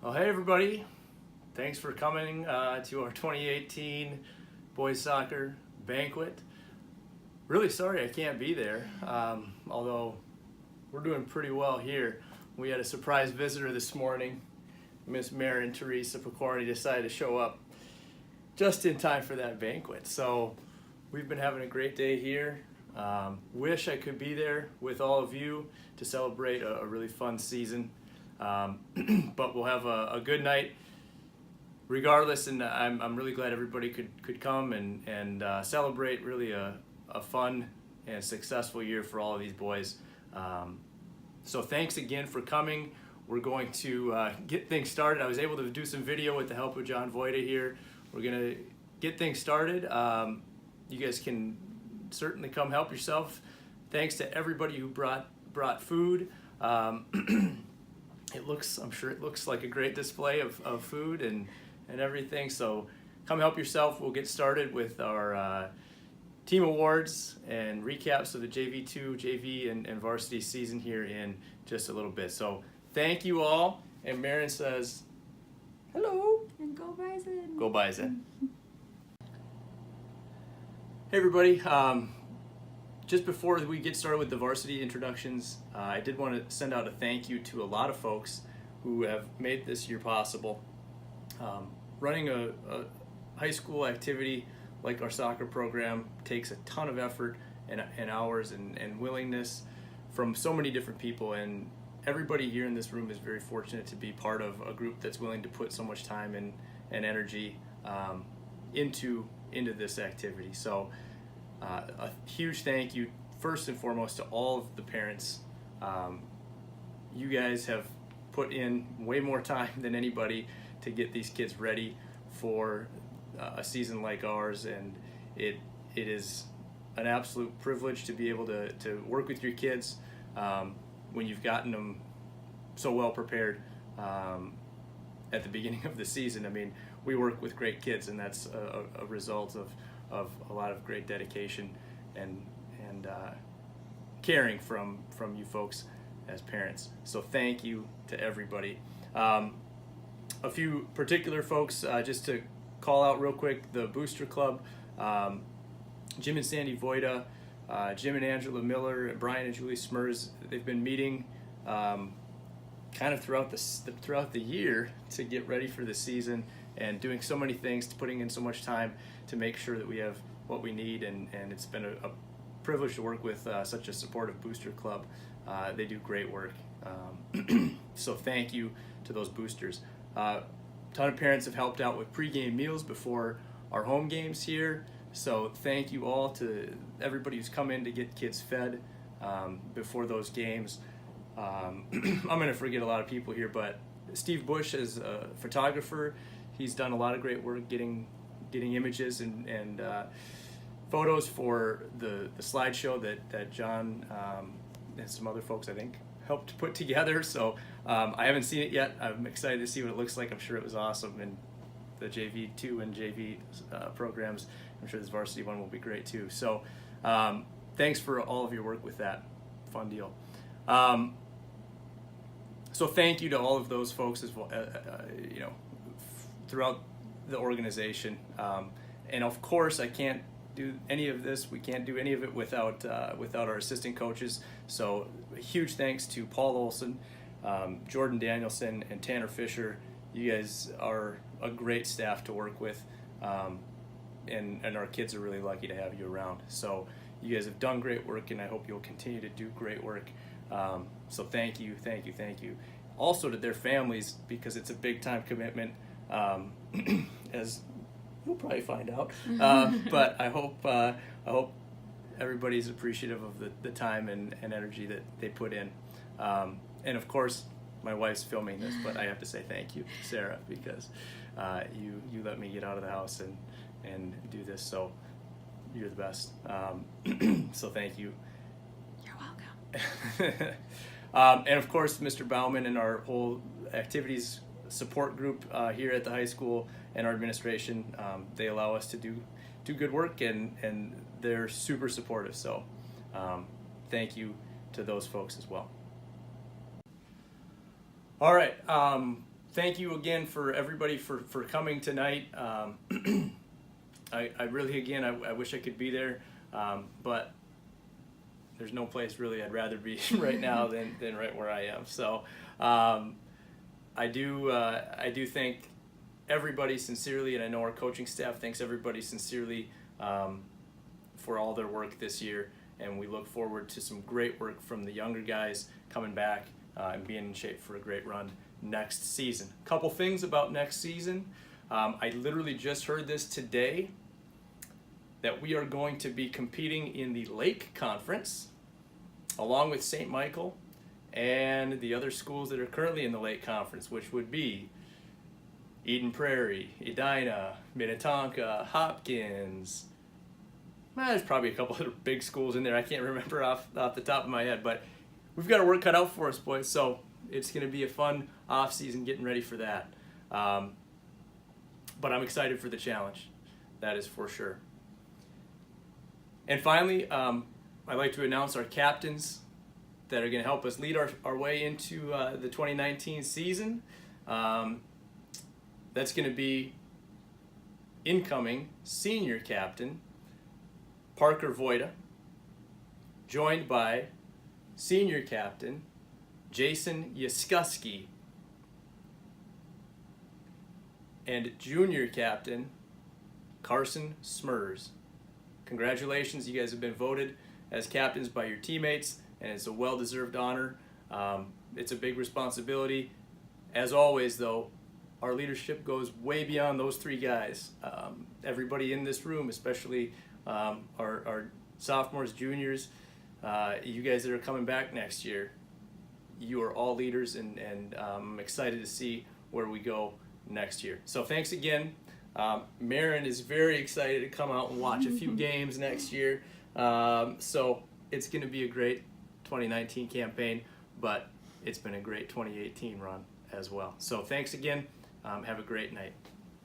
Well, hey everybody, thanks for coming to our 2018 boys soccer banquet. Really sorry I can't be there, although we're doing pretty well here. We had a surprise visitor this morning. Miss Marin Teresa Pokorney decided to show up just in time for that banquet. So we've been having a great day here. Wish I could be there with all of you to celebrate a really fun season. But we'll have a good night regardless, and I'm really glad everybody could come and celebrate really a fun and successful year for all of these boys. So thanks again for coming. We're going to get things started. I was able to do some video with the help of John Voida here. We're going to get things started. You guys can certainly come help yourself. Thanks to everybody who brought food. I'm sure it looks like a great display of food and everything. So come help yourself. We'll get started with our team awards and recaps of the JV2, JV, and Varsity season here in just a little bit. So thank you all. And Marin says, hello. And go Bison. Go Bison. Hey everybody. Just before we get started with the varsity introductions, I did want to send out a thank you to a lot of folks who have made this year possible. Running a high school activity like our soccer program takes a ton of effort and hours and willingness from so many different people, and everybody here in this room is very fortunate to be part of a group that's willing to put so much time and energy into this activity. So a huge thank you first and foremost to all of the parents. You guys have put in way more time than anybody to get these kids ready for a season like ours, and it is an absolute privilege to be able to work with your kids when you've gotten them so well prepared at the beginning of the season. I mean, we work with great kids, and that's a result of a lot of great dedication and caring from you folks as parents. So thank you to everybody. A few particular folks, just to call out real quick: the Booster Club, Jim and Sandy Voida, Jim and Angela Miller, Brian and Julie Smurs. They've been meeting kind of throughout the year to get ready for the season, and doing so many things, putting in so much time to make sure that we have what we need, and it's been a privilege to work with such a supportive booster club. They do great work. So thank you to those boosters. A ton of parents have helped out with pregame meals before our home games here. So thank you all to everybody who's come in to get kids fed before those games. I'm going to forget a lot of people here, but Steve Bush is a photographer. He's done a lot of great work getting images and photos for the slideshow that John and some other folks, I think, helped put together. So I haven't seen it yet. I'm excited to see what it looks like. I'm sure it was awesome. And the JV2 and JV programs, I'm sure this varsity one will be great too. So thanks for all of your work with that. Fun deal. So thank you to all of those folks as well, throughout the organization. And of course, I can't do any of this. We can't do any of it without our assistant coaches. So a huge thanks to Paul Olson, Jordan Danielson, and Tanner Fisher. You guys are a great staff to work with, and our kids are really lucky to have you around. So you guys have done great work, and I hope you'll continue to do great work. So thank you. Also to their families, because it's a big time commitment, as you'll probably find out. But I hope everybody's appreciative of the time and energy that they put in. And of course, my wife's filming this, but I have to say thank you, Sarah, because you let me get out of the house and do this. So you're the best. So thank you. You're welcome. And of course, Mr. Bauman and our whole activities support group here at the high school and our administration. They allow us to do good work, and they're super supportive. So thank you to those folks as well. All right, thank you again for everybody for coming tonight. I really, again, I wish I could be there, but there's no place really I'd rather be right now than right where I am. So I do thank everybody sincerely, and I know our coaching staff thanks everybody sincerely for all their work this year, and we look forward to some great work from the younger guys coming back and being in shape for a great run next season. Couple things about next season. I literally just heard this today that we are going to be competing in the Lake Conference along with St. Michael and the other schools that are currently in the Lake Conference, which would be Eden Prairie, Edina, Minnetonka, Hopkins. Well, there's probably a couple other big schools in there. I can't remember off the top of my head, but we've got our work cut out for us, boys. So it's going to be a fun off season getting ready for that. But I'm excited for the challenge. That is for sure. And finally, I'd like to announce our captains that are going to help us lead our way into the 2019 season. That's going to be incoming senior captain Parker Voida, joined by senior captain Jason Yaskuski, and junior captain Carson Smurs. Congratulations, you guys have been voted as captains by your teammates, and it's a well-deserved honor. It's a big responsibility. As always, though, our leadership goes way beyond those three guys. Everybody in this room, especially our sophomores, juniors, you guys that are coming back next year, you are all leaders, and I'm excited to see where we go next year. So thanks again. Marin is very excited to come out and watch a few games next year. So it's going to be a great 2019 campaign, but it's been a great 2018 run as well. So thanks again. Have a great night.